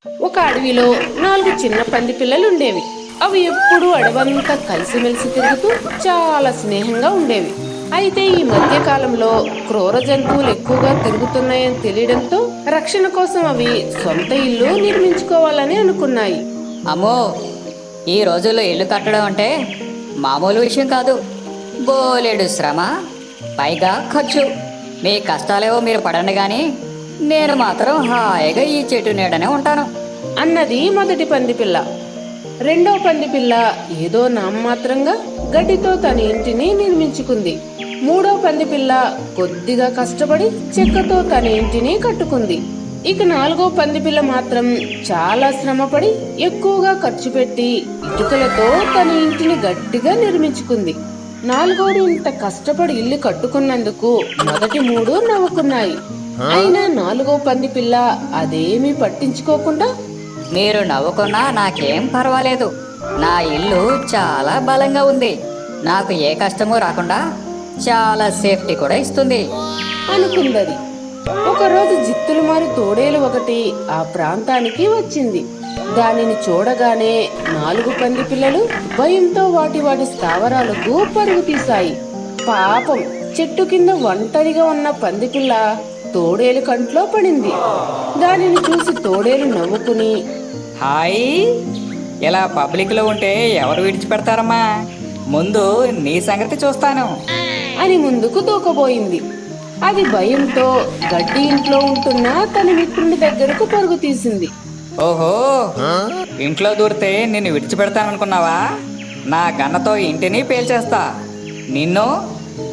ఒక అడవిలో 4 చిన్న పంది పిల్లలు ఉండేవి. అవి ఎప్పుడూ అడవంతా కలిసిమెలిసి తిరుగుతూ చాలా స్నేహంగా ఉండేవి. అయితే ఈ మధ్య కాలంలో క్రూర జంతువులు ఎక్కువగా తిరుగుతున్నాయని తెలియడంతో రక్షణ కోసం అవి సొంత ఇల్లు నిర్మించుకోవాలని అనుకున్నాయి. అమ్మో, ఈ రోజుల్లో ఇల్లు కట్టడం అంటే మామూలు విషయం కాదు. బోలెడు శ్రమ, పైగా ఖర్చు. మీ కష్టాలేవో మీరు పడండి గాని నేను మాత్రం హాయిగా ఈ చెట్టు నీడనే ఉంటాను అన్నది మొదటి పంది పిల్ల. రెండో పంది పిల్ల ఏదో నామమాత్రంగా గడ్డితో తన ఇంటిని నిర్మించుకుంది. మూడో పంది పిల్ల కొద్దిగా కష్టపడి చెక్కతో తన ఇంటిని కట్టుకుంది. ఇక నాలుగో పంది పిల్ల మాత్రం చాలా శ్రమపడి ఎక్కువగా ఖర్చు పెట్టి ఇటుకలతో తన ఇంటిని గట్టిగా నిర్మించుకుంది. నాలుగోడు ఇంత కష్టపడి ఇల్లు కట్టుకున్నందుకు మొదటి 3 నవ్వుకున్నాయి. అయినా నాలుగో పంది పిల్ల అదేమీ పట్టించుకోకుండా, మీరు నవ్వుకున్నా నాకేం పర్వాలేదు. నా ఇల్లు చాలా బలంగా ఉంది. నాకు ఏ కష్టమూ రాకుండా చాలా సేఫ్టీ కూడా ఇస్తుంది అనుకుందది. ఒకరోజు జిత్తులు మారి తోడేలు ఒకటి ఆ ప్రాంతానికి వచ్చింది. దానిని చూడగానే 4 పంది పిల్లలు భయంతో వాటి స్థావరాలకు పరుగు తీశాయి. పాపం, చెట్టు కింద ఒంటరిగా ఉన్న పంది పిల్ల తోడేలు కంట్లో పడింది. దానిని చూసి తోడేలు నవ్వుకుని, హాయ్, ఇలా పబ్లిక్లో ఉంటే ఎవరు విడిచిపెడతారమ్మా? ముందు నీ సంగతి చూస్తాను అని ముందుకు దూకబోయింది. అది భయంతో గడ్డి ఇంట్లో ఉంటున్న తన మిత్రుని దగ్గరకు పరుగు తీసింది. ఓహో, ఇంట్లో దూరితే నిన్ను విడిచిపెడతాననుకున్నావా? నా గన్నతో ఇంటిని పేల్చేస్తా. నిన్ను,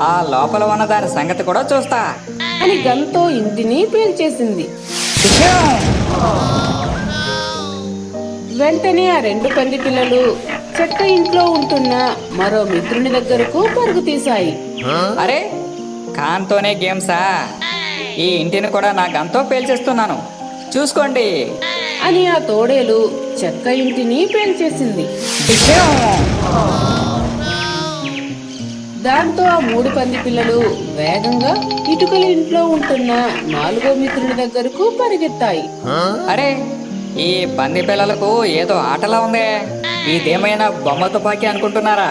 ఆ లోపల ఉన్న దాని సంగతి కూడా చూస్తా అని గన్తో ఇంటిని పేల్చేసింది. వెంటనే ఆ 2 పంది పిల్లలు చెట్ట ఇంట్లో ఉంటున్న మరో మిత్రుని దగ్గరకు పరుగు తీశాయి. అరే, కాన్తోనే గేమ్సా? ఈ ఇంటిని కూడా నా గన్తో పేల్చేస్తున్నాను, చూసుకోండి అని ఆ తోడేలు చెక్క ఇంటిని పేల్చేసింది. దాంతో ఆ 3 పంది పిల్లలు వేగంగా ఇటుకల ఇంట్లో ఉంటున్న 4వ మిత్రుని దగ్గరకు పరిగెత్తాయి. అరే, ఈ పంది పిల్లలకు ఏదో ఆటలా ఉందే. ఇదేమైనా బొమ్మ తుపాకీ అనుకుంటున్నారా?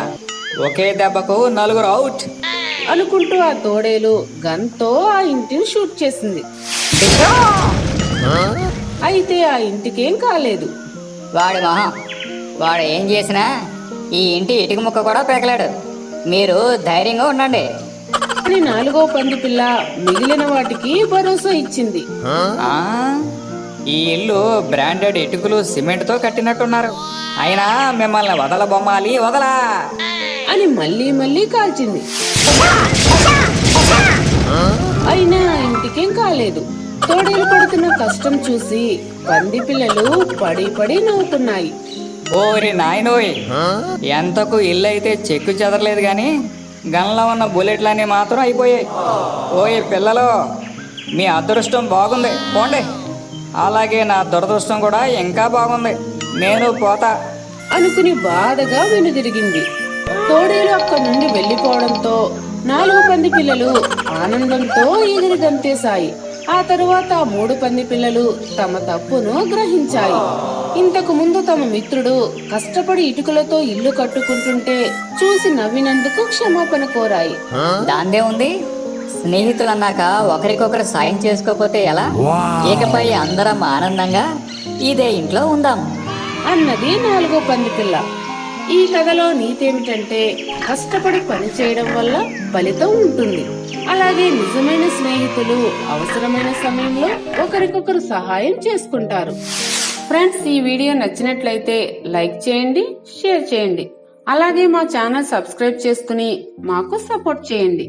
ఒకే దెబ్బకు 4 అవుట్ అనుకుంటూ ఆ తోడేలు గన్తో ఆ ఇంటిని షూట్ చేసింది. అయితే ఆ ఇంటికేం కాలేదు. వాడి మొహం, వాడు ఏం చేసినా ఈ ఇంటి ఇటుక ముక్క కూడా పెకలాడు. మీరు ధైర్యంగా ఉండండి అని 4వ పంది పిల్ల మిగిలిన వాటికి భరోసా ఇచ్చింది. ఈ ఇల్లు బ్రాండెడ్ ఇటుకలు సిమెంట్తో కట్టినట్టున్నారు. అయినా మిమ్మల్ని వదలబొమ్మాలి, వదలా అని మళ్ళీ కాల్చింది. అయినా ఆ ఇంటికేం కాలేదు. తోడేలు పడుతున్న కష్టం చూసి పంది పిల్లలు పడి నవ్వుతున్నాయి. ఓరి నాయనోయ్, ఎంతకు ఇల్లు అయితే చెక్కు చెదరలేదు గాని గన్లో ఉన్న బుల్లెట్లన్నీ మాత్రం అయిపోయాయి. ఓయ్ పిల్లలు, మీ అదృష్టం బాగుంది, పోండి. అలాగే నా దురదృష్టం కూడా ఇంకా బాగుంది, నేను పోతా అనుకుని బాధగా వెనుదిరిగింది. తోడేలు అక్కడి నుండి వెళ్లిపోవడంతో 4 పంది పిల్లలు ఆనందంతో ఎగిరి గంతేశాయి. ఆ తరువాత ఆ 3 పంది పిల్లలు తమ తప్పును గ్రహించాయి. ఇంతకు ముందు తమ మిత్రుడు కష్టపడి ఇటుకలతో ఇల్లు కట్టుకుంటుంటే చూసి నవ్వినందుకు క్షమాపణ కోరాయి. దాందే ఉంది, స్నేహితులన్నాక ఒకరికొకరు సాయం చేసుకోకపోతే ఎలా? ఇకపై అందరం ఆనందంగా ఇదే ఇంట్లో ఉందాం అన్నది 4వ పంది పిల్ల. ఈ కథలో నీతేమిటంటే, కష్టపడి పని చేయడం వల్ల ఫలితం ఉంటుంది. అలాగే నిజమైన స్నేహితులు అవసరమైన సమయంలో ఒకరికొకరు సహాయం చేసుకుంటారు. ఫ్రెండ్స్, ఈ వీడియో నచ్చినట్లయితే లైక్ చేయండి, షేర్ చేయండి. అలాగే మా ఛానల్ సబ్స్క్రైబ్ చేసుకుని మాకు సపోర్ట్ చేయండి.